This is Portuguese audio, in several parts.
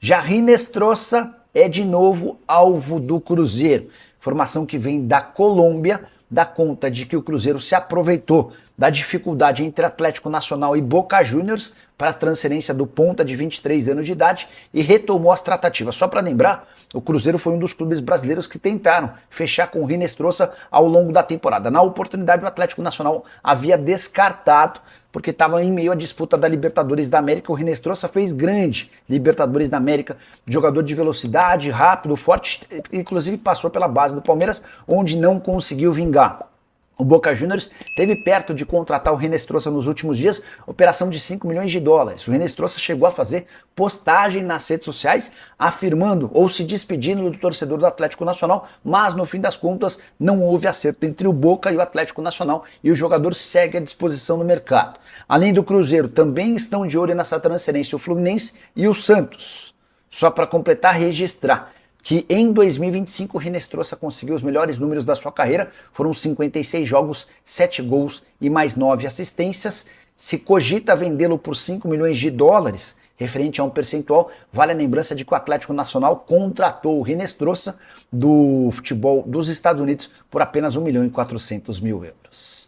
Já Rinestrosa é de novo alvo do Cruzeiro. Informação que vem da Colômbia dá conta de que o Cruzeiro se aproveitou da dificuldade entre Atlético Nacional e Boca Juniors para a transferência do ponta de 23 anos de idade e retomou as tratativas. Só para lembrar, o Cruzeiro foi um dos clubes brasileiros que tentaram fechar com o Rinestrosa ao longo da temporada. Na oportunidade, o Atlético Nacional havia descartado, porque estava em meio à disputa da Libertadores da América. O Rinestrosa fez grande Libertadores da América, jogador de velocidade, rápido, forte, inclusive passou pela base do Palmeiras, onde não conseguiu vingar. O Boca Juniors esteve perto de contratar o Rinestrosa nos últimos dias, operação de 5 milhões de dólares. O Rinestrosa chegou a fazer postagem nas redes sociais afirmando ou se despedindo do torcedor do Atlético Nacional, mas no fim das contas não houve acerto entre o Boca e o Atlético Nacional e o jogador segue à disposição no mercado. Além do Cruzeiro, também estão de olho nessa transferência o Fluminense e o Santos. Só para completar, registrar que em 2025 o Rinestrosa conseguiu os melhores números da sua carreira, foram 56 jogos, 7 gols e mais 9 assistências. Se cogita vendê-lo por 5 milhões de dólares, referente a um percentual, vale a lembrança de que o Atlético Nacional contratou o Rinestrosa do futebol dos Estados Unidos por apenas 1.400.000 euros.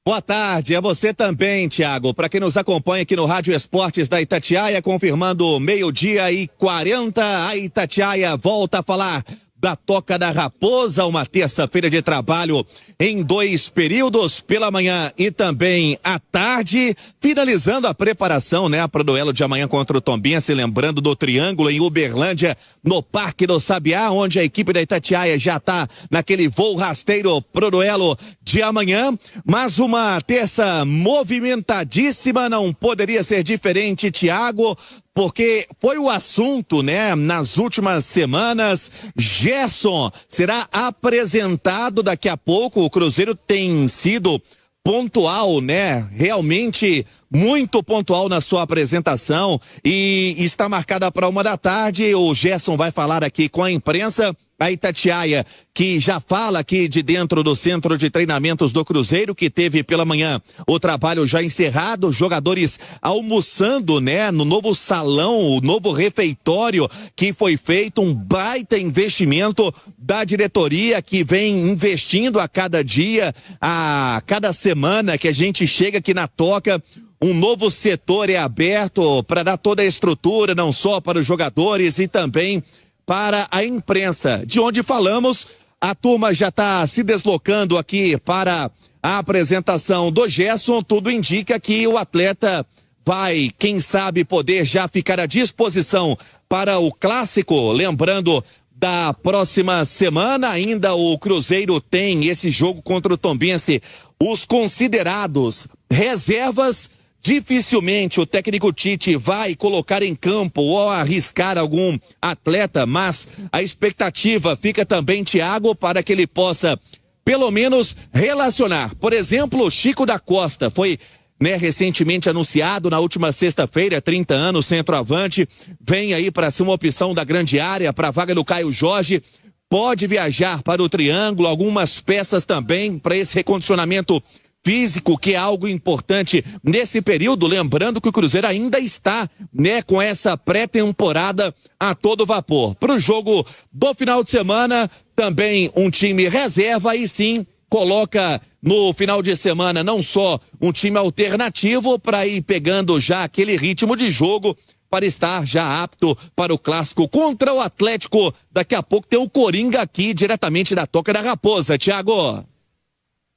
Boa tarde, é você também, Thiago. Para quem nos acompanha aqui no Rádio Esportes da Itatiaia, confirmando 12:40, a Itatiaia volta a falar da Toca da Raposa, uma terça-feira de trabalho em 2 períodos, pela manhã e também à tarde, finalizando a preparação, né, para o duelo de amanhã contra o Tombense, lembrando do Triângulo em Uberlândia, no Parque do Sabiá, onde a equipe da Itatiaia já está naquele voo rasteiro pro duelo de amanhã, mas uma terça movimentadíssima, não poderia ser diferente, Thiago, porque foi o assunto, né, nas últimas semanas. Gerson será apresentado daqui a pouco. O Cruzeiro tem sido pontual, né, realmente muito pontual na sua apresentação e está marcada para 1h. O Gerson vai falar aqui com a imprensa. A Itatiaia, que já fala aqui de dentro do centro de treinamentos do Cruzeiro, que teve pela manhã o trabalho já encerrado, jogadores almoçando, né, no novo salão, o novo refeitório que foi feito, um baita investimento da diretoria que vem investindo a cada dia, a cada semana que a gente chega aqui na Toca. Um novo setor é aberto para dar toda a estrutura, não só para os jogadores e também para a imprensa, de onde falamos. A turma já está se deslocando aqui para a apresentação do Gerson. Tudo indica que o atleta vai, quem sabe, poder já ficar à disposição para o clássico. Lembrando, da próxima semana ainda o Cruzeiro tem esse jogo contra o Tombense. Os considerados reservas, dificilmente o técnico Tite vai colocar em campo ou arriscar algum atleta, mas a expectativa fica também, Thiago, para que ele possa pelo menos relacionar. Por exemplo, o Chico da Costa foi, né, recentemente anunciado na última sexta-feira, 30 anos, centroavante, vem aí para ser uma opção da grande área, para a vaga do Caio Jorge, pode viajar para o Triângulo, algumas peças também para esse recondicionamento físico, que é algo importante nesse período, lembrando que o Cruzeiro ainda está, né, com essa pré-temporada a todo vapor. Para o jogo do final de semana, também um time reserva, e sim, coloca no final de semana não só um time alternativo para ir pegando já aquele ritmo de jogo, para estar já apto para o clássico contra o Atlético. Daqui a pouco tem o Coringa aqui, diretamente da Toca da Raposa, Thiago.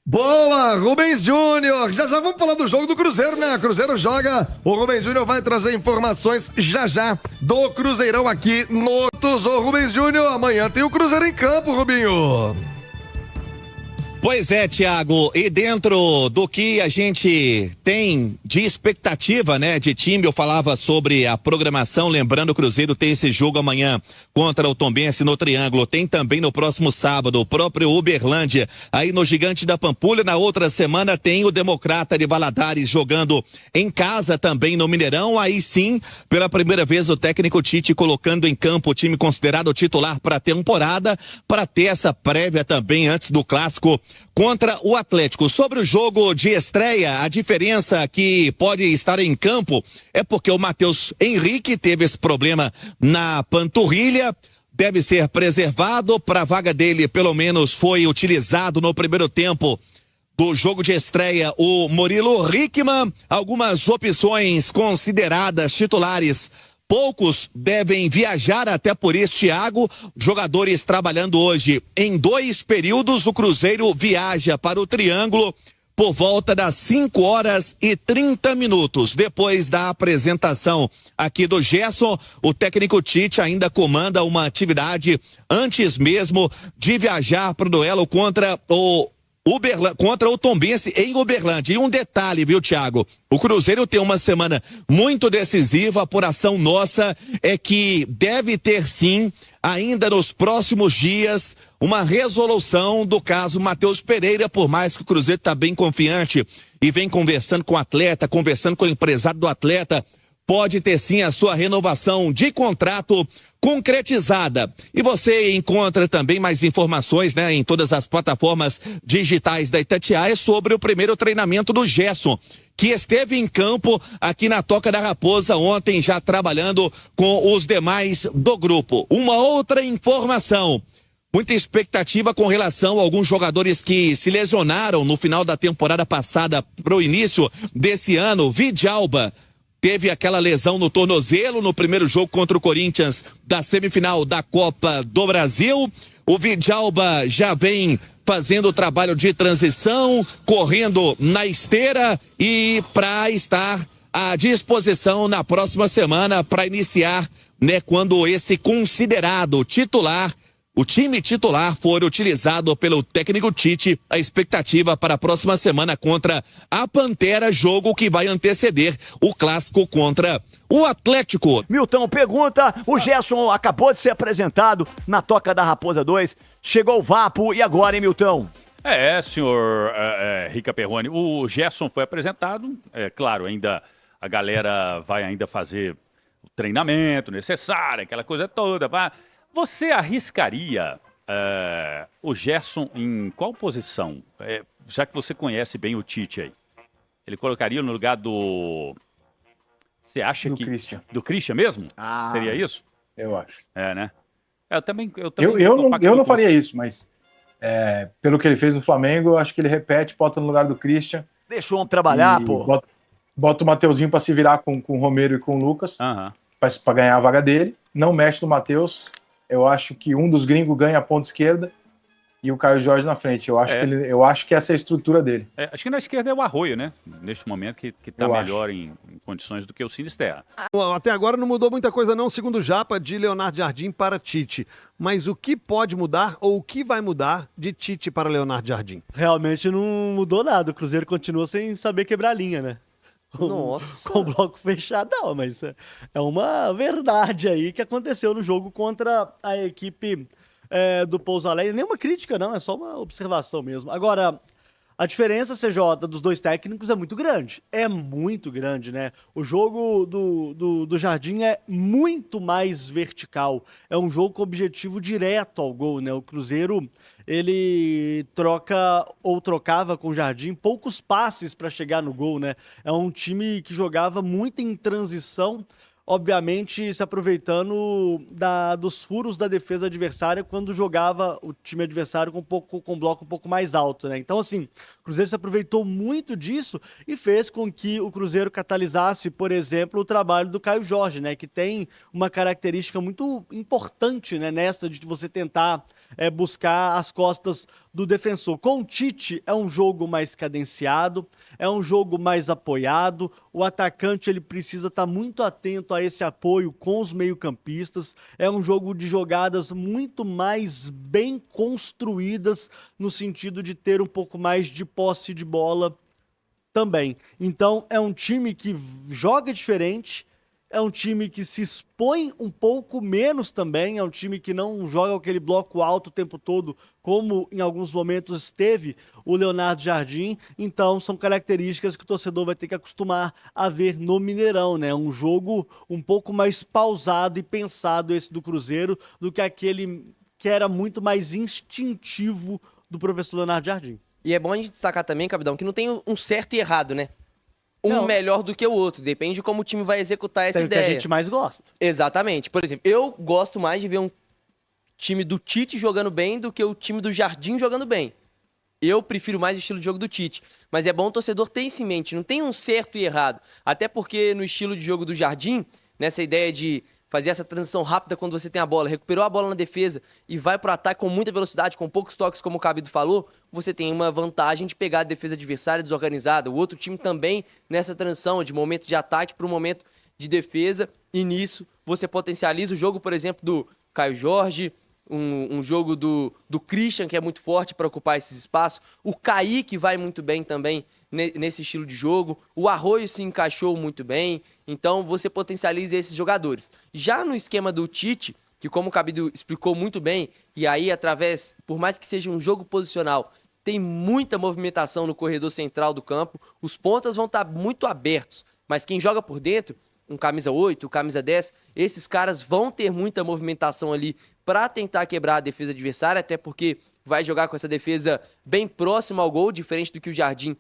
Boa, Rubens Júnior. Já vamos falar do jogo do Cruzeiro, né? Cruzeiro joga, o Rubens Júnior vai trazer informações já do Cruzeirão aqui no Tuzô. Rubens Júnior, amanhã tem o Cruzeiro em campo, Rubinho. Pois é, Thiago, e dentro do que a gente tem de expectativa, né, de time, eu falava sobre a programação, lembrando o Cruzeiro tem esse jogo amanhã contra o Tombense no Triângulo, tem também no próximo sábado o próprio Uberlândia, aí no Gigante da Pampulha. Na outra semana tem o Democrata de Valadares jogando em casa também no Mineirão. Aí sim, pela primeira vez o técnico Tite colocando em campo o time considerado titular para a temporada, para ter essa prévia também antes do clássico contra o Atlético. Sobre o jogo de estreia, a diferença que pode estar em campo é porque o Matheus Henrique teve esse problema na panturrilha, deve ser preservado. Para a vaga dele, pelo menos foi utilizado no primeiro tempo do jogo de estreia o Murilo Hickman. Algumas opções consideradas titulares. Poucos devem viajar, até por isso, Thiago. Jogadores trabalhando hoje em 2 períodos. O Cruzeiro viaja para o Triângulo por volta das 5h30. Depois da apresentação aqui do Gerson, o técnico Tite ainda comanda uma atividade antes mesmo de viajar para o duelo contra o Tombense em Uberlândia. E um detalhe, viu, Thiago? O Cruzeiro tem uma semana muito decisiva. A apuração nossa é que deve ter, sim, ainda nos próximos dias, uma resolução do caso Matheus Pereira, por mais que o Cruzeiro está bem confiante e vem conversando com o atleta, conversando com o empresário do atleta, pode ter sim a sua renovação de contrato concretizada. E você encontra também mais informações, né, em todas as plataformas digitais da Itatiaia sobre o primeiro treinamento do Gerson, que esteve em campo aqui na Toca da Raposa ontem, já trabalhando com os demais do grupo. Uma outra informação: muita expectativa com relação a alguns jogadores que se lesionaram no final da temporada passada para o início desse ano. Vidalba teve aquela lesão no tornozelo no primeiro jogo contra o Corinthians da semifinal da Copa do Brasil. O Vidalba já vem fazendo o trabalho de transição, correndo na esteira e para estar à disposição na próxima semana para iniciar, né, quando esse considerado titular, o time titular, for utilizado pelo técnico Tite. A expectativa para a próxima semana contra a Pantera, jogo que vai anteceder o clássico contra o Atlético. Milton pergunta: o Gerson acabou de ser apresentado na Toca da Raposa 2, chegou o Vapo, e agora, hein, Milton? Senhor Rica Perrone, o Gerson foi apresentado, claro, ainda a galera vai ainda fazer o treinamento necessário, aquela coisa toda. Você arriscaria o Gerson em qual posição? Já que você conhece bem o Tite aí. Ele colocaria no lugar do... Você acha do que... Christian. Do Christian mesmo? Seria isso? Eu acho. Né? Eu não faria isso, mas pelo que ele fez no Flamengo, eu acho que ele repete, bota no lugar do Christian. Deixa o homem trabalhar, pô. Bota o Mateuzinho para se virar com o Romero e com o Lucas, para ganhar a vaga dele. Não mexe no Matheus. Eu acho que um dos gringos ganha a ponta esquerda e o Caio Jorge na frente. Eu acho que essa é a estrutura dele. Acho que na esquerda é o Arroio, né? Neste momento, que tá melhor em condições do que o Sinisterra. Até agora não mudou muita coisa não, segundo o Japa, de Leonardo Jardim para Tite. Mas o que pode mudar ou o que vai mudar de Tite para Leonardo Jardim? Realmente não mudou nada. O Cruzeiro continua sem saber quebrar a linha, né? Nossa! Com o bloco fechado, não, mas é uma verdade aí que aconteceu no jogo contra a equipe do Pouso Alegre. Nenhuma crítica, não, é só uma observação mesmo. Agora, a diferença, CJ, dos dois técnicos é muito grande. É muito grande, né? O jogo do Jardim é muito mais vertical. É um jogo com objetivo direto ao gol, né? O Cruzeiro, ele trocava com o Jardim poucos passes para chegar no gol, né? É um time que jogava muito em transição, obviamente se aproveitando dos furos da defesa adversária quando jogava o time adversário com um bloco um pouco mais alto, né? Então, assim, o Cruzeiro se aproveitou muito disso e fez com que o Cruzeiro catalisasse, por exemplo, o trabalho do Caio Jorge, né? Que tem uma característica muito importante, né? Nessa de você tentar buscar as costas do defensor. Com o Tite é um jogo mais cadenciado, é um jogo mais apoiado, o atacante ele precisa estar muito atento a esse apoio com os meio-campistas, é um jogo de jogadas muito mais bem construídas no sentido de ter um pouco mais de posse de bola também. Então é um time que joga diferente, é um time que se expõe um pouco menos também, é um time que não joga aquele bloco alto o tempo todo, como em alguns momentos teve o Leonardo Jardim. Então são características que o torcedor vai ter que acostumar a ver no Mineirão, né? Um jogo um pouco mais pausado e pensado esse do Cruzeiro do que aquele que era muito mais instintivo do professor Leonardo Jardim. E é bom a gente destacar também, Capitão, que não tem um certo e errado, né? Um Não. melhor do que o outro. Depende de como o time vai executar essa Tem o que ideia. a gente mais gosta. Exatamente. Por exemplo, eu gosto mais de ver um time do Tite jogando bem do que o time do Jardim jogando bem. Eu prefiro mais o estilo de jogo do Tite. Mas é bom o torcedor ter isso em mente. Não tem um certo e errado. Até porque no estilo de jogo do Jardim, nessa ideia de fazer essa transição rápida quando você tem a bola, recuperou a bola na defesa e vai pro ataque com muita velocidade, com poucos toques, como o Cabido falou, você tem uma vantagem de pegar a defesa adversária desorganizada. O outro time também nessa transição de momento de ataque para o momento de defesa. E nisso você potencializa o jogo, por exemplo, do Caio Jorge, um jogo do Christian, que é muito forte para ocupar esses espaços. O Kaique vai muito bem também nesse estilo de jogo. O Arroio se encaixou muito bem. Então você potencializa esses jogadores. Já no esquema do Tite, que como o Cabido explicou muito bem, e aí através, por mais que seja um jogo posicional, tem muita movimentação no corredor central do campo, os pontas vão estar muito abertos. Mas quem joga por dentro, um camisa 8, camisa 10, esses caras vão ter muita movimentação ali para tentar quebrar a defesa adversária, até porque vai jogar com essa defesa bem próxima ao gol, diferente do que o Jardim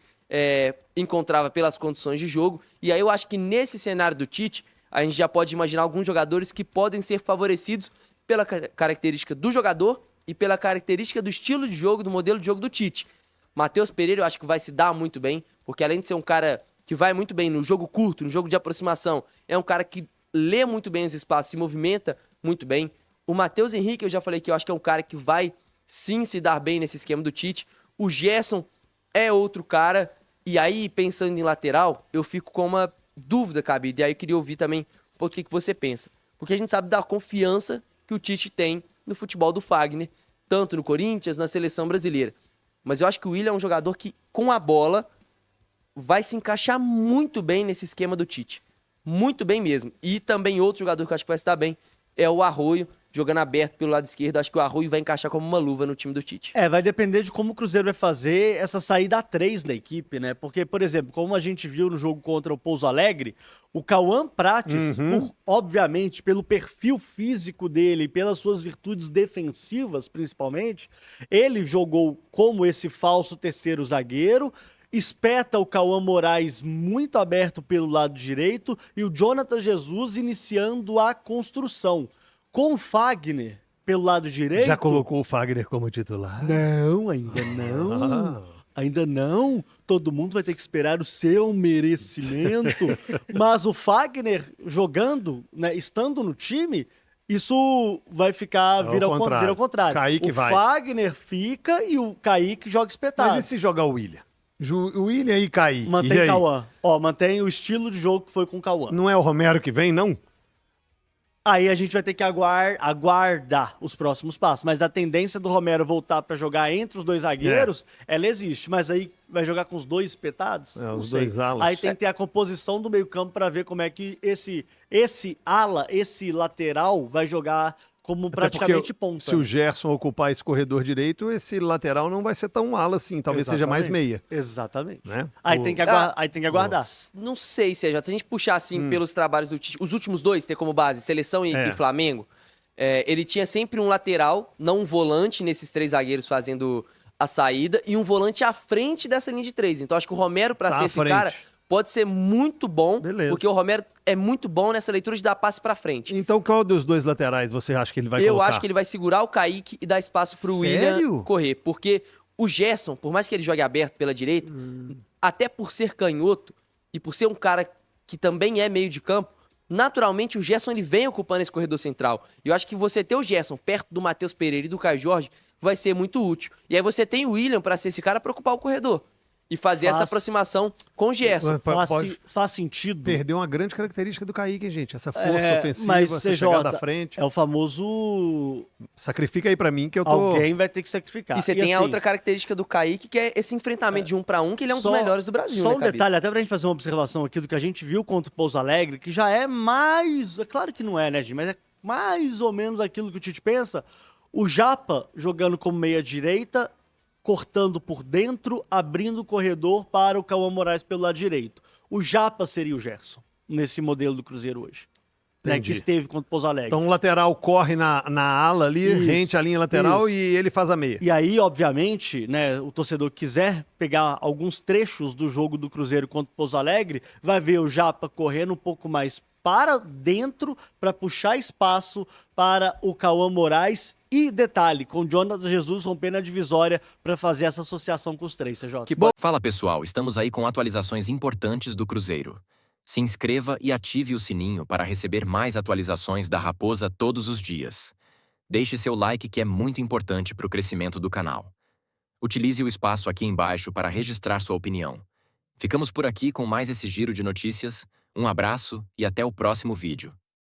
encontrava pelas condições de jogo. E aí eu acho que nesse cenário do Tite, a gente já pode imaginar alguns jogadores que podem ser favorecidos pela característica do jogador e pela característica do estilo de jogo, do modelo de jogo do Tite. Matheus Pereira eu acho que vai se dar muito bem, porque além de ser um cara que vai muito bem no jogo curto, no jogo de aproximação, é um cara que lê muito bem os espaços, se movimenta muito bem. O Matheus Henrique, eu já falei que eu acho que é um cara que vai sim se dar bem nesse esquema do Tite. O Gerson é outro cara. E aí, pensando em lateral, eu fico com uma dúvida, Cabido. E aí eu queria ouvir também o que você pensa. Porque a gente sabe da confiança que o Tite tem no futebol do Fagner, tanto no Corinthians, na seleção brasileira. Mas eu acho que o Willian é um jogador que, com a bola, vai se encaixar muito bem nesse esquema do Tite. Muito bem mesmo. E também outro jogador que eu acho que vai se dar bem é o Arroio, jogando aberto pelo lado esquerdo. Acho que o Arroio vai encaixar como uma luva no time do Tite. Vai depender de como o Cruzeiro vai fazer essa saída a 3 da equipe, né? Porque, por exemplo, como a gente viu no jogo contra o Pouso Alegre, o Cauã Prates, obviamente, pelo perfil físico dele, pelas suas virtudes defensivas, principalmente, ele jogou como esse falso terceiro zagueiro, espeta o Cauã Moraes muito aberto pelo lado direito e o Jonathan Jesus iniciando a construção. Com o Fagner pelo lado direito... Já colocou o Fagner como titular? Não, ainda não. Ainda não. Todo mundo vai ter que esperar o seu merecimento. Mas o Fagner jogando, né, estando no time, isso vai ficar... Vira ao contrário. Kaique o vai. Fagner fica e o Kaique joga espetado. Mas e se jogar o Willian? O Willian e Kaique. Mantém Cauã. Mantém o estilo de jogo que foi com o Cauã. Não é o Romero que vem, não? Aí a gente vai ter que aguardar os próximos passos. Mas a tendência do Romero voltar para jogar entre os dois zagueiros, ela existe. Mas aí vai jogar com os dois espetados? Os dois alas. Aí tem que ter a composição do meio-campo para ver como é que esse ala, esse lateral, vai jogar como praticamente ponta. Se o Gerson ocupar esse corredor direito, esse lateral não vai ser tão ala assim. Talvez seja mais meia. Exatamente. Né? Aí tem que aguardar. Não sei, Sérgio. Se a gente puxar assim pelos trabalhos do Tite, os últimos dois, ter como base seleção e Flamengo, ele tinha sempre um lateral, não um volante nesses três zagueiros fazendo a saída, e um volante à frente dessa linha de três. Então acho que o Romero, para ser esse cara, pode ser muito bom, porque o Romero é muito bom nessa leitura de dar passe pra frente. Então qual dos dois laterais você acha que ele vai colocar? Eu acho que ele vai segurar o Kaique e dar espaço pro Willian correr. Porque o Gerson, por mais que ele jogue aberto pela direita, até por ser canhoto e por ser um cara que também é meio de campo, naturalmente o Gerson ele vem ocupando esse corredor central. E eu acho que você ter o Gerson perto do Matheus Pereira e do Caio Jorge vai ser muito útil. E aí você tem o Willian pra ser esse cara pra ocupar o corredor. E fazer essa aproximação com o Gerson. Faz sentido. Perdeu uma grande característica do Kaique, hein, gente? Essa força ofensiva, essa chegada à frente. É o famoso... Sacrifica aí pra mim que eu tô... Alguém vai ter que sacrificar. E você tem a outra característica do Kaique, que é esse enfrentamento de 1 para 1, que ele é um dos melhores do Brasil, Só um detalhe, até pra gente fazer uma observação aqui do que a gente viu contra o Pouso Alegre, que já é mais... É claro que não é, né, gente? Mas é mais ou menos aquilo que o Tite pensa. O Japa jogando como meia-direita, cortando por dentro, abrindo o corredor para o Cauã Moraes pelo lado direito. O Japa seria o Gerson, nesse modelo do Cruzeiro hoje. né, que Entendi. esteve contra o Pouso Alegre. Então o lateral corre na ala ali, Isso, rente a linha lateral isso. e ele faz a meia. E aí, obviamente, né, o torcedor que quiser pegar alguns trechos do jogo do Cruzeiro contra o Pouso Alegre, vai ver o Japa correndo um pouco mais para dentro para puxar espaço para o Cauã Moraes e, detalhe, com o Jonathan Jesus rompendo a divisória para fazer essa associação com os três, CJ. Fala pessoal, estamos aí com atualizações importantes do Cruzeiro. Se inscreva e ative o sininho para receber mais atualizações da Raposa todos os dias. Deixe seu like que é muito importante para o crescimento do canal. Utilize o espaço aqui embaixo para registrar sua opinião. Ficamos por aqui com mais esse giro de notícias. Um abraço e até o próximo vídeo.